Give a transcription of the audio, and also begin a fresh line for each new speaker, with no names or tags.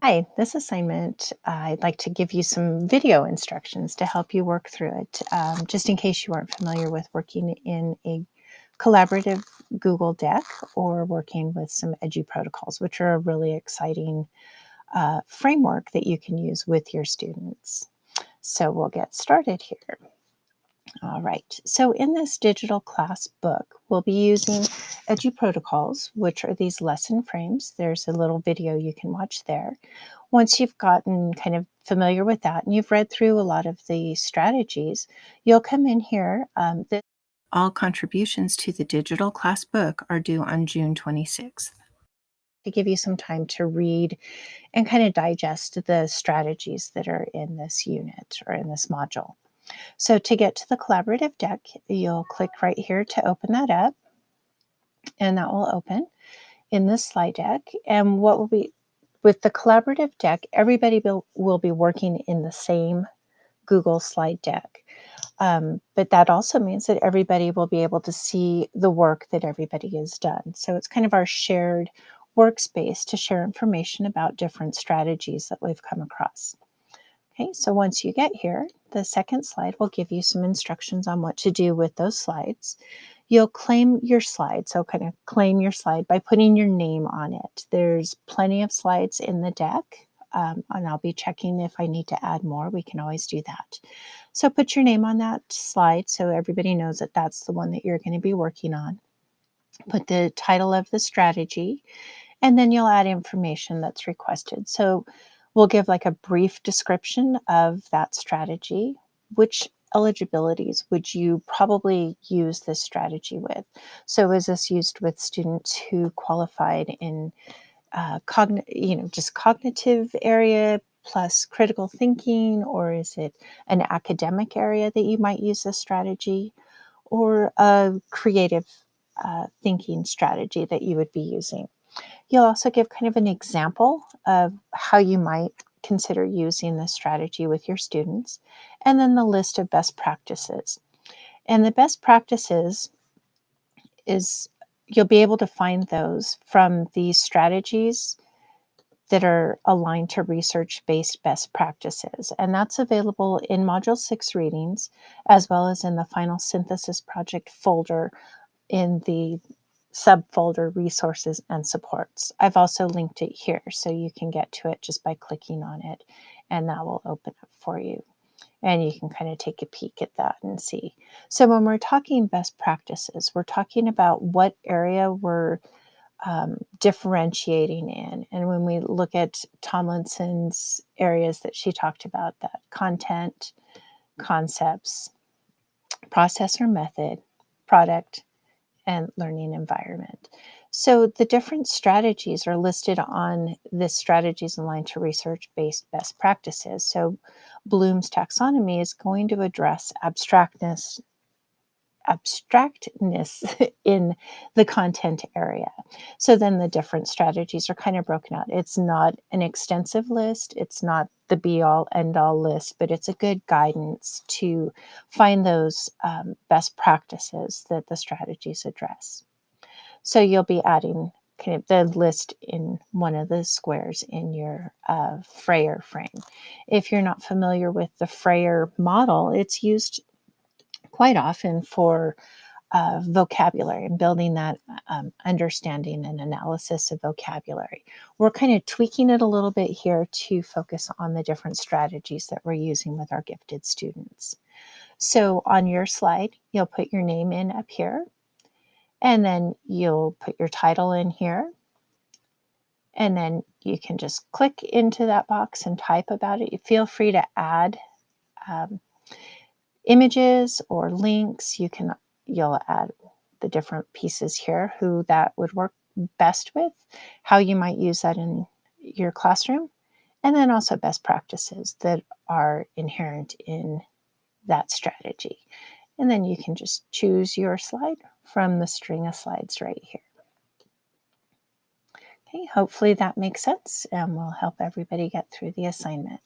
Hi, this assignment, I'd like to give you some video instructions to help you work through it, just in case you aren't familiar with working in a collaborative Google Deck or working with some Edu protocols, which are a really exciting framework that you can use with your students. So we'll get started here. All right, so in this digital class book, we'll be using Edu protocols, which are these lesson frames. There's a little video you can watch there. Once you've gotten kind of familiar with that and you've read through a lot of the strategies, you'll come in here. All contributions to the digital class book are due on June 26th. To give you some time to read and kind of digest the strategies that are in this unit or in this module. So to get to the collaborative deck, you'll click right here to open that up, and that will open in the slide deck. And what will be with the collaborative deck, everybody will be working in the same Google slide deck. But that also means that everybody will be able to see the work that everybody has done. So it's kind of our shared workspace to share information about different strategies that we've come across. Okay, so once you get here, the second slide will give you some instructions on what to do with those slides. You'll claim your slide, so kind of claim your slide by putting your name on it. There's plenty of slides in the deck, and I'll be checking if I need to add more. We can always do that. So put your name on that slide so everybody knows that that's the one that you're going to be working on. Put the title of the strategy, and then you'll add information that's requested. So we'll give like a brief description of that strategy. Which eligibilities would you probably use this strategy with? So is this used with students who qualified in just cognitive area plus critical thinking, or is it an academic area that you might use this strategy, or a creative thinking strategy that you would be using? You'll also give kind of an example of how you might consider using this strategy with your students, and then the list of best practices. And the best practices is you'll be able to find those from these strategies that are aligned to research-based best practices. And that's available in Module 6 readings, as well as in the final synthesis project folder in the subfolder resources and supports. I've also linked it here so you can get to it just by clicking on it, and that will open up for you. And you can kind of take a peek at that and see. So when we're talking best practices, we're talking about what area we're differentiating in. And when we look at Tomlinson's areas that she talked about, that content, concepts, process or method, product, and learning environment. So the different strategies are listed on this strategies aligned to research-based best practices. So Bloom's taxonomy is going to address abstractness in the content area. So then the different strategies are kind of broken out. It's not an extensive list, it's not the be all end all list, but it's a good guidance to find those best practices that the strategies address. So you'll be adding kind of the list in one of the squares in your Frayer frame. If you're not familiar with the Frayer model, it's used quite often for vocabulary and building that understanding and analysis of vocabulary. We're kind of tweaking it a little bit here to focus on the different strategies that we're using with our gifted students. So on your slide, you'll put your name in up here, and then you'll put your title in here, and then you can just click into that box and type about it. You feel free to add um, images or links. You'll add the different pieces here, who that would work best with, how you might use that in your classroom, and then also best practices that are inherent in that strategy. And then you can just choose your slide from the string of slides right here. Okay, hopefully that makes sense and will help everybody get through the assignment.